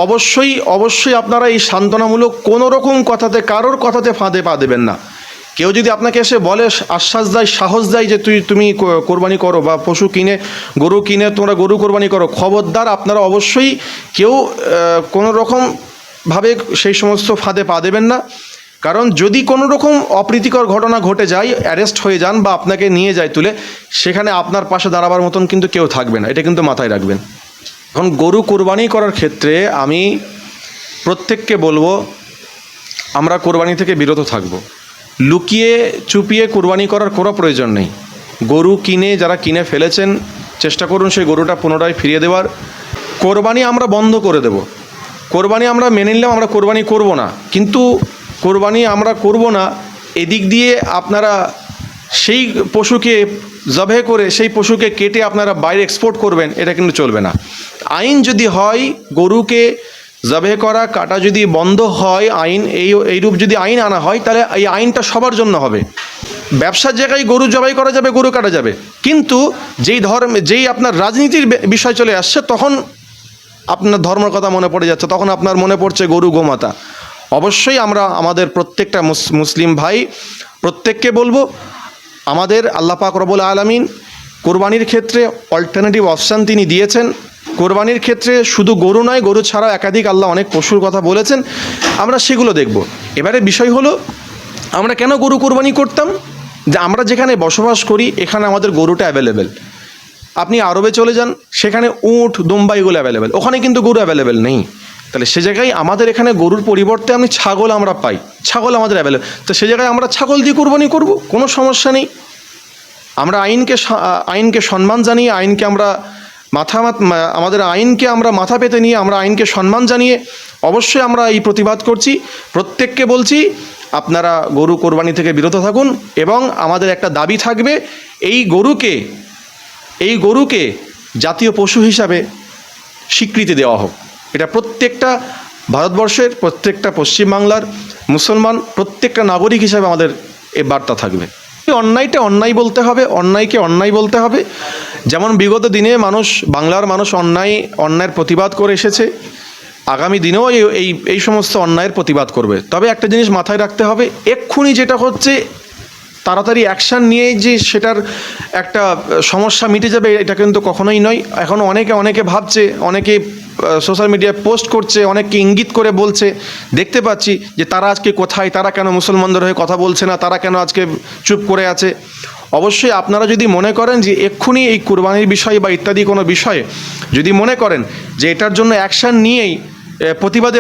অবশ্যই অবশ্যই আপনারা এই সান্ত্বনামূলক কোনো রকম কথাতে, কারোর কথাতে ফাঁদে পা দেবেন না। কেউ যদি আপনাকে এসে বলে, আশ্বাস দেয়, সাহস দেয় যে তুমি কোরবানি করো বা পশু কিনে, গরু কিনে তোমরা গরু কোরবানি করো, খবরদার আপনারা অবশ্যই কেউ কোনো রকমভাবে সেই সমস্ত ফাঁদে পা দেবেন না। কারণ যদি কোনো রকম অপ্রীতিকর ঘটনা ঘটে যায়, অ্যারেস্ট হয়ে যান বা আপনাকে নিয়ে যায় তুলে, সেখানে আপনার পাশে দাঁড়াবার মতন কিন্তু কেউ থাকবে না, এটা কিন্তু মাথায় রাখবেন। এখন গরু কোরবানি করার ক্ষেত্রে আমি প্রত্যেককে বলবো, আমরা কোরবানি থেকে বিরত থাকব। লুকিয়ে চুপিয়ে কোরবানি করার কোনো প্রয়োজন নেই। গরু কিনে যারা কিনে ফেলেছেন, চেষ্টা করুন সেই গরুটা পুনরায় ফিরিয়ে দেওয়ার। কোরবানি আমরা বন্ধ করে দেব। কোরবানি আমরা মেনে নিলাম, আমরা কোরবানি করব না, কিন্তু কোরবানি আমরা করব না এদিক দিয়ে আপনারা সেই পশুকে জবে করে সেই পশুকে কেটে আপনারা বাইরে এক্সপোর্ট করবেন, এটা কিন্তু চলবে না। আইন যদি হয় গরুকে জবে করা কাটা যদি বন্ধ হয়, আইন এইরূপ যদি আইন আনা হয়, তাহলে এই আইনটা সবার জন্য হবে। ব্যবসার জায়গায় গরু জবাই করা যাবে, গরু কাটা যাবে, কিন্তু যেই আপনার রাজনীতির বিষয় চলে আসছে, তখন আপনার ধর্মের কথা মনে পড়ে যাচ্ছে, তখন আপনার মনে পড়ছে গরু গোমাতা। অবশ্যই আমরা আমাদের প্রত্যেকটা মুসলিম ভাই প্রত্যেককে বলবো, আমাদের আল্লাহ পাক রব্বুল আলামিন কোরবানির ক্ষেত্রে অল্টারনেটিভ অপশান তিনি দিয়েছেন। কোরবানির ক্ষেত্রে শুধু গরু নয়, গরু ছাড়াও একাধিক আল্লাহ অনেক পশুর কথা বলেছেন, আমরা সেগুলো দেখব। এবারে বিষয় হলো, আমরা কেন গরু কোরবানি করতাম? যে আমরা যেখানে বসবাস করি এখানে আমাদের গরুটা অ্যাভেলেবেল। আপনি আরবে চলে যান, সেখানে উট দুম্বা এগুলো অ্যাভেলেবেল, ওখানে কিন্তু গরু অ্যাভেলেবেল নেই। তাহলে সে জায়গায় আমাদের এখানে গরুর পরিবর্তে আমি ছাগল আমরা পাই, ছাগল আমাদের অ্যাভেলেবেল, তো সে জায়গায় আমরা ছাগল দিয়ে কোরবানি করব, কোনো সমস্যা নেই। আমরা আইনকে সম্মান জানিয়ে, আইনকে আমরা আমাদের আইনকে আমরা মাথা পেতে নিয়ে, আমরা আইনকে সম্মান জানিয়ে অবশ্যই আমরা এই প্রতিবাদ করছি। প্রত্যেককে বলছি, আপনারা গরু কোরবানি থেকে বিরত থাকুন, এবং আমাদের একটা দাবি থাকবে, এই গরুকে জাতীয় পশু হিসাবে স্বীকৃতি দেওয়া হোক। এটা প্রত্যেকটা ভারতবর্ষের, প্রত্যেকটা পশ্চিমবাংলার মুসলমান, প্রত্যেকটা নাগরিক হিসাবে আমাদের এ বার্তা থাকবে। অন্যায়টা অন্যায় বলতে হবে, অন্যায়কে অন্যায় বলতে হবে। যেমন বিগত দিনে বাংলার মানুষ অন্যায়ের প্রতিবাদ করে এসেছে, আগামী দিনেও এই সমস্ত অন্যায়ের প্রতিবাদ করবে। তবে একটা জিনিস মাথায় রাখতে হবে, এক্ষুনি যেটা হচ্ছে তাড়াতাড়ি অ্যাকশান নিয়ে যে সেটার একটা সমস্যা মিটে যাবে, এটা কিন্তু কখনোই নয়। এখনও অনেকে ভাবছে, অনেকে সোশ্যাল মিডিয়ায় পোস্ট করছে, অনেককে ইঙ্গিত করে বলছে, দেখতে পাচ্ছি যে তারা আজকে কোথায়, তারা কেন মুসলমানদের হয়ে কথা বলছে না, তারা কেন আজকে চুপ করে আছে। অবশ্যই আপনারা যদি মনে করেন যে এক্ষুনি এই কুরবানির বিষয় বা ইত্যাদি কোনো বিষয়ে যদি মনে করেন যে এটার জন্য অ্যাকশান নিয়েই প্রতিবাদে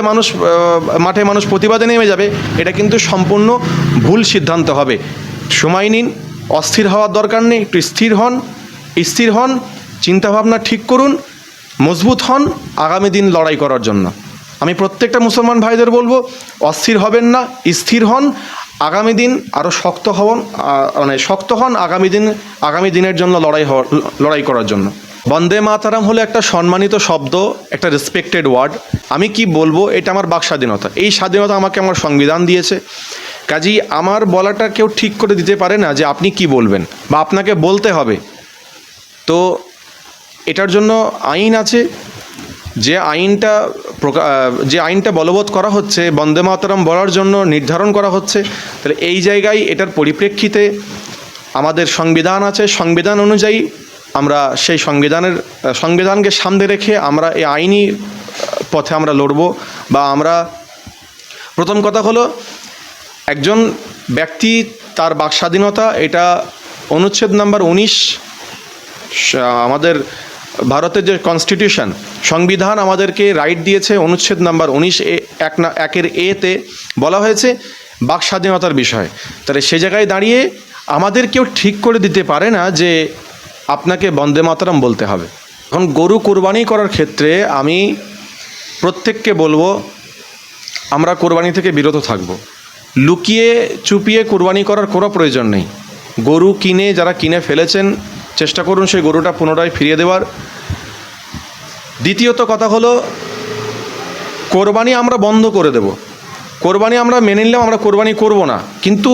মাঠে মানুষ প্রতিবাদে নেমে যাবে, এটা কিন্তু সম্পূর্ণ ভুল সিদ্ধান্ত হবে। সময় নিন, অস্থির হওয়ার দরকার নেই, একটু স্থির হন, চিন্তাভাবনা ঠিক করুন, মজবুত হন আগামী দিন লড়াই করার জন্য। আমি প্রত্যেকটা মুসলমান ভাইদের বলবো, অস্থির হবেন না, স্থির হন, আগামী দিন আরও শক্ত হন আগামী দিনের জন্য লড়াই করার জন্য। বন্দে মাতারাম হলো একটা সম্মানিত শব্দ, একটা রেসপেক্টেড ওয়ার্ড। আমি কি বলবো, এটা আমার বাক স্বাধীনতা। এই স্বাধীনতা আমাকে আমার সংবিধান দিয়েছে। কাজেই আমার বলাটা কেউ ঠিক করে দিতে পারে না যে আপনি কি বলবেন বা আপনাকে বলতে হবে। তো এটার জন্য আইন আছে, যে আইনটা বলবৎ করা হচ্ছে, বন্দে মাতরম বলার জন্য নির্ধারণ করা হচ্ছে। তাহলে এই জায়গায় এটার পরিপ্রেক্ষিতে আমাদের সংবিধান আছে, সংবিধান অনুযায়ী আমরা সেই সংবিধানকে সামনে রেখে আমরা এই আইনি পথে আমরা লড়ব। বা আমরা, প্রথম কথা হলো, একজন ব্যক্তি তার বাক স্বাধীনতা, এটা অনুচ্ছেদ নাম্বার 19 আমাদের ভারতের যে কনস্টিটিউশন, সংবিধান আমাদেরকে রাইট দিয়েছে। অনুচ্ছেদ নাম্বার 19 একের এতে বলা হয়েছে বাক স্বাধীনতার বিষয়। তাহলে সে জায়গায় দাঁড়িয়ে আমাদের কেউ ঠিক করে দিতে পারে না যে আপনাকে বন্দে মাতরম বলতে হবে। এখন গরু কোরবানি করার ক্ষেত্রে আমি প্রত্যেককে বলবো, আমরা কোরবানি থেকে বিরত থাকব। লুকিয়ে চুপিয়ে কোরবানি করার কোনো প্রয়োজন নেই। গরু যারা কিনে ফেলেছেন, চেষ্টা করুন সেই গরুটা পুনরায় ফিরিয়ে দেওয়ার। দ্বিতীয়ত কথা হলো, কোরবানি আমরা বন্ধ করে দেব। কোরবানি আমরা মেনে নিলাম, আমরা কোরবানি করব না, কিন্তু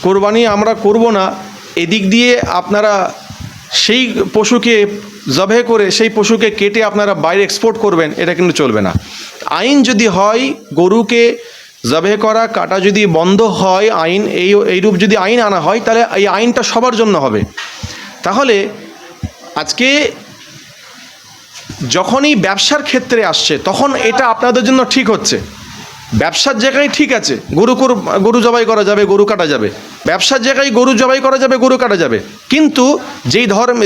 কোরবানি আমরা করব না এদিক দিয়ে আপনারা সেই পশুকে জবে করে সেই পশুকে কেটে আপনারা বাইরে এক্সপোর্ট করবেন, এটা কিন্তু চলবে না। আইন যদি হয় গরুকে জবে করা কাটা যদি বন্ধ হয়, আইন এইরূপ যদি আইন আনা হয়, তাহলে এই আইনটা সবার জন্য হবে। তাহলে আজকে যখনই ব্যবসার ক্ষেত্রে আসছে তখন এটা আপনাদের জন্য ঠিক হচ্ছে। ব্যবসার জায়গায় ঠিক আছে, গরু জবাই করা যাবে, গরু কাটা যাবে, ব্যবসার জায়গায় গরু জবাই করা যাবে, গরু কাটা যাবে। কিন্তু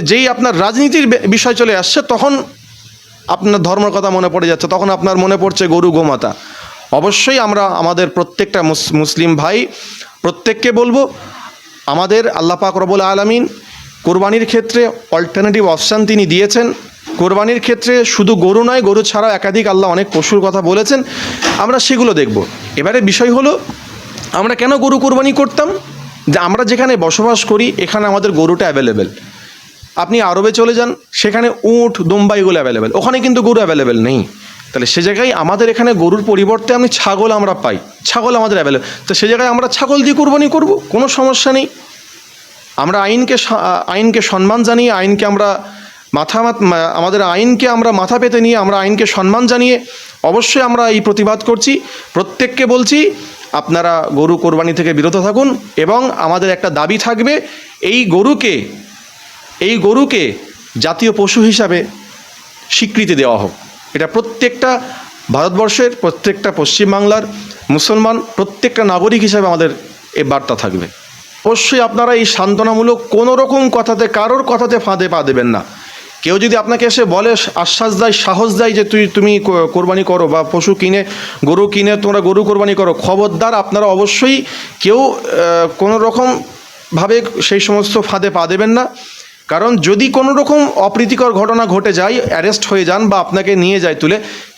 যেই আপনার রাজনীতির বিষয় চলে আসছে তখন আপনার ধর্মের কথা মনে পড়ে যাচ্ছে, তখন আপনার মনে পড়ছে গরু গোমাতা। অবশ্যই আমরা আমাদের প্রত্যেকটা মুসলিম ভাই প্রত্যেককে বলবো, আমাদের আল্লাহ পাক রব্বুল আলামিন কোরবানির ক্ষেত্রে অল্টারনেটিভ অপশান তিনি দিয়েছেন। কোরবানির ক্ষেত্রে শুধু গরু নয়, গরু ছাড়াও একাধিক আল্লাহ অনেক পশুর কথা বলেছেন, আমরা সেগুলো দেখব। এবারে বিষয় হলো আমরা কেন গরু কোরবানি করতাম, যে আমরা যেখানে বসবাস করি এখানে আমাদের গরুটা অ্যাভেলেবেল। আপনি আরবে চলে যান, সেখানে উট দুম্বা এগুলো অ্যাভেলেবেল, ওখানে কিন্তু গরু অ্যাভেলেবেল নেই। তাহলে সে জায়গায় আমাদের এখানে গরুর পরিবর্তে আমি ছাগল আমরা পাই, ছাগল আমাদের অ্যাভেলেবেল, তো সে জায়গায় আমরা ছাগল দিয়ে কোরবানি করব, কোনো সমস্যা নেই। আমরা আইনকে সম্মান জানিয়ে, আইনকে আমরা আমাদের আইনকে আমরা মাথা পেতে নিয়ে, আমরা আইনকে সম্মান জানিয়ে অবশ্যই আমরা এই প্রতিবাদ করছি। প্রত্যেককে বলছি আপনারা গরু কোরবানি থেকে বিরত থাকুন, এবং আমাদের একটা দাবি থাকবে, এই গরুকে জাতীয় পশু হিসাবে স্বীকৃতি দেওয়া হোক। এটা প্রত্যেকটা ভারতবর্ষের, প্রত্যেকটা পশ্চিমবাংলার মুসলমান, প্রত্যেকটা নাগরিক হিসাবে আমাদের এই বার্তা থাকবে। অবশ্যই আপনারা এই সান্ত্বনামূলক কোনো রকম কারোর কথাতে ফাঁদে পা দেবেন না। কেউ যদি আপনাকে এসে বলে, আশ্বাস দেয়, সাহস দেয় যে তুমি কোরবানি করো বা গরু কিনে তোমরা গরু কোরবানি করো, খবরদার আপনারা অবশ্যই কেউ কোনো রকমভাবে সেই সমস্ত ফাঁদে পা দেবেন না। কারণ যদি কোনো রকম অপ্রীতিকর ঘটনা ঘটে যায়, অ্যারেস্ট হয়ে যান বা আপনাকে নিয়ে যায় তুলে,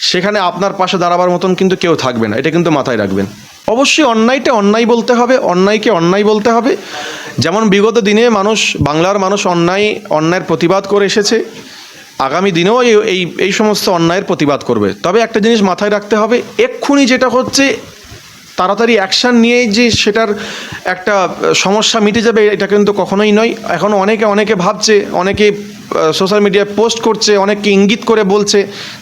সেখানে আপনার পাশে দাঁড়াবার মতন কিন্তু কেউ থাকবে না, এটা কিন্তু মাথায় রাখবেন। অবশ্যই অন্যায়টা অন্যায় বলতে হবে, অন্যায়কে অন্যায় বলতে হবে। যেমন বিগত দিনে বাংলার মানুষ অন্যায়ের প্রতিবাদ করে এসেছে, আগামী দিনেও এই সমস্ত অন্যায়ের প্রতিবাদ করবে। তবে একটা জিনিস মাথায় রাখতে হবে, এক্ষুনি যেটা হচ্ছে তাড়াতাড়ি অ্যাকশান নিয়ে যে সেটার একটা সমস্যা মিটে যাবে, এটা কিন্তু কখনোই নয়। এখনও অনেকে ভাবছে, অনেকে সোশ্যাল মিডিয়ায় পোস্ট করছে, অনেককে ইঙ্গিত করে বলছে,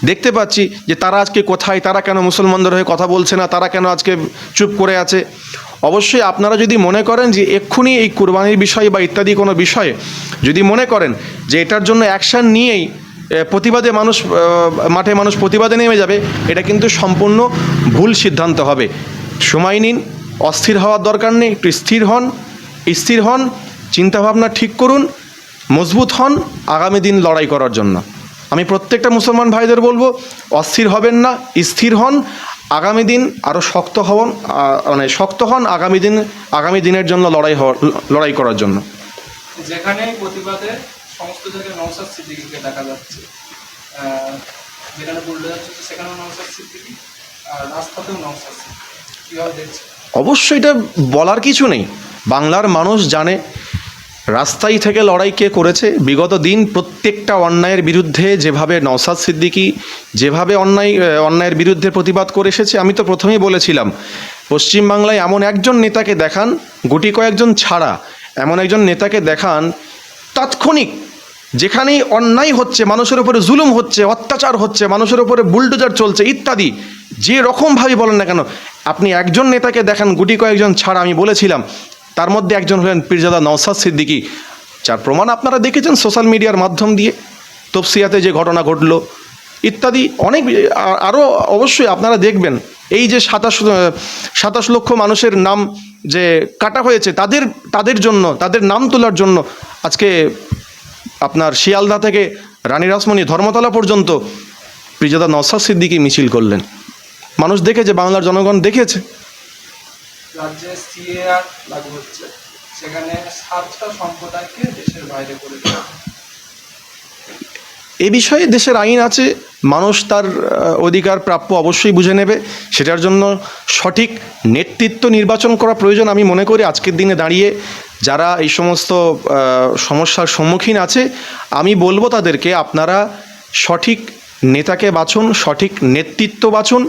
দেখতে পাচ্ছি যে তারা আজকে কোথায়, তারা কেন মুসলমানদের হয়ে কথা বলছে না, তারা কেন আজকে চুপ করে আছে। অবশ্যই আপনারা যদি মনে করেন যে এক্ষুনি এই কুরবানির বিষয় বা ইত্যাদি কোনো বিষয়ে যদি মনে করেন যে এটার জন্য অ্যাকশান নিয়েই মাঠে মানুষ প্রতিবাদে নেমে যাবে, এটা কিন্তু সম্পূর্ণ ভুল সিদ্ধান্ত হবে। সময় নিন, অস্থির হওয়ার দরকার নেই, একটু স্থির হন, চিন্তাভাবনা ঠিক করুন, মজবুত হন আগামী দিন লড়াই করার জন্য। আমি প্রত্যেকটা মুসলমান ভাইদের বলবো, অস্থির হবেন না, স্থির হন, আগামী দিন আরও শক্ত হন আগামী দিনের জন্য লড়াই করার জন্য। যেখানে প্রতিবাদে সমস্ত জায়গায় নওশাদ সিদ্দিকীকে দেখা যাচ্ছে, যেখানে বলতে যাচ্ছে সেখানেও নওশাদ সিদ্দিকী, আর রাস্তাতেও নওশাদ সিদ্দিকী, কীভাবে দেখছে? অবশ্যই এটা বলার কিছু নেই, বাংলার মানুষ জানে রাস্তায় থেকে লড়াই কে করেছে। বিগত দিন প্রত্যেকটা অন্যায়ের বিরুদ্ধে যেভাবে নওশাদ সিদ্দিকী যেভাবে অন্যায়ের বিরুদ্ধে প্রতিবাদ করে এসেছে, আমি তো প্রথমেই বলেছিলাম, পশ্চিমবাংলায় এমন একজন নেতাকে দেখান, গুটি কয়েকজন ছাড়া এমন একজন নেতাকে দেখান, তাৎক্ষণিক যেখানেই অন্যায় হচ্ছে, মানুষের উপরে জুলুম হচ্ছে, অত্যাচার হচ্ছে, মানুষের উপরে বুলডোজার চলছে ইত্যাদি, যে রকমভাবে বলেন না কেন, আপনি একজন নেতাকে দেখান গুটি কয়েকজন ছাড়া, আমি বলেছিলাম তার মধ্যে একজন হলেন পীরজাদা নওশাদ সিদ্দিকী, যার প্রমাণ আপনারা দেখেছেন সোশ্যাল মিডিয়ার মাধ্যম দিয়ে, তফসিয়াতে যে ঘটনা ঘটলো ইত্যাদি অনেক আরও অবশ্যই আপনারা দেখবেন। এই যে 27 লক্ষ মানুষের নাম যে কাটা হয়েছে, তাদের জন্য, তাদের নাম তোলার জন্য আজকে আপনার শিয়ালদা থেকে রানী রাসমণি ধর্মতলা পর্যন্ত পীরজাদা নওশাদ সিদ্দিকী মিছিল করলেন। মানুষ দেখেছে, বাংলার জনগণ দেখেছে। রাজ্যে সিএআর লাগু হচ্ছে, সেখানে 7টা সম্প্রদায়কে দেশের বাইরে করে দেওয়া। এ বিষয়ে দেশের আইন আছে, মানুষ তার অধিকার প্রাপ্য অবশ্যই বুঝে নেবে, সেটার জন্য সঠিক নেতৃত্ব নির্বাচন করা প্রয়োজন। আমি মনে করি আজকের দিনে দাঁড়িয়ে যারা এই সমস্ত সমস্যার সম্মুখীন আছে, আমি বলবো তাদেরকে আপনারা সঠিক নেতাকে বাছুন, সঠিক নেতৃত্ব বাছুন।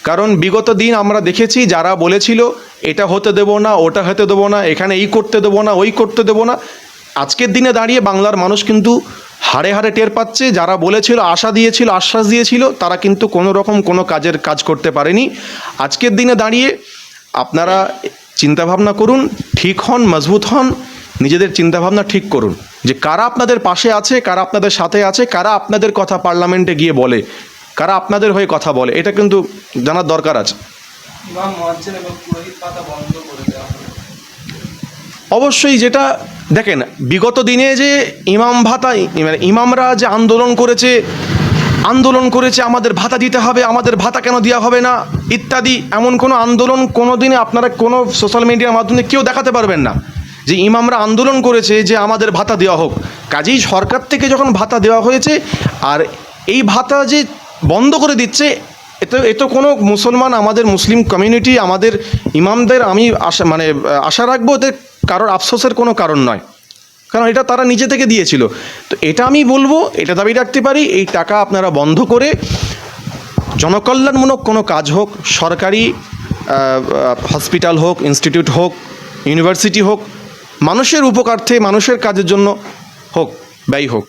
কারণ বিগত দিন আমরা দেখেছি যারা বলেছিল এটা হতে দেবো না, ওটা হতে দেবো না, এখানে এই করতে দেবো না, ওই করতে দেবো না, আজকের দিনে দাঁড়িয়ে বাংলার মানুষ কিন্তু হাড়ে হাড়ে টের পাচ্ছে, যারা বলেছিল, আশা দিয়েছিল, আশ্বাস দিয়েছিল, তারা কিন্তু কোনো রকম কোনো কাজ করতে পারেনি। আজকের দিনে দাঁড়িয়ে আপনারা চিন্তাভাবনা করুন, ঠিক হন, মজবুত হন, নিজেদের চিন্তাভাবনা ঠিক করুন যে কারা আপনাদের পাশে আছে, কারা আপনাদের সাথে আছে, কারা আপনাদের কথা পার্লামেন্টে গিয়ে বলে, কারা আপনাদের হয়ে কথা বলে, এটা কিন্তু জানার দরকার আছে। ইমাম মুয়াজ্জিন এবং পুরোহিত পাতা বন্ধ করে দেওয়া হবে। অবশ্যই, যেটা দেখেন বিগত দিনে যে ইমাম ভাতা, মানে ইমামরা যে আন্দোলন করেছে আমাদের ভাতা দিতে হবে, আমাদের ভাতা কেন দেওয়া হবে না ইত্যাদি, এমন কোনো আন্দোলন কোনো দিনে আপনারা কোনো সোশ্যাল মিডিয়ার মাধ্যমে কেউ দেখাতে পারবেন না যে ইমামরা আন্দোলন করেছে যে আমাদের ভাতা দেওয়া হোক। কাজেই সরকার থেকে যখন ভাতা দেওয়া হয়েছে আর এই ভাতা যে বন্ধ করে দিচ্ছে, এতে কোনো মুসলমান, আমাদের মুসলিম কমিউনিটি, আমাদের ইমামদের আমি আশা রাখবো এতে কারোর আফসোসের কোনো কারণ নয়, কারণ এটা তারা নিজে থেকে দিয়েছিল। তো এটা আমি বলবো, এটা দাবি রাখতে পারি, এই টাকা আপনারা বন্ধ করে জনকল্যাণমূলক কোনো কাজ হোক, সরকারি হসপিটাল হোক, ইনস্টিটিউট হোক, ইউনিভার্সিটি হোক, মানুষের উপকার্থে, মানুষের কাজের জন্য হোক, ব্যয় হোক।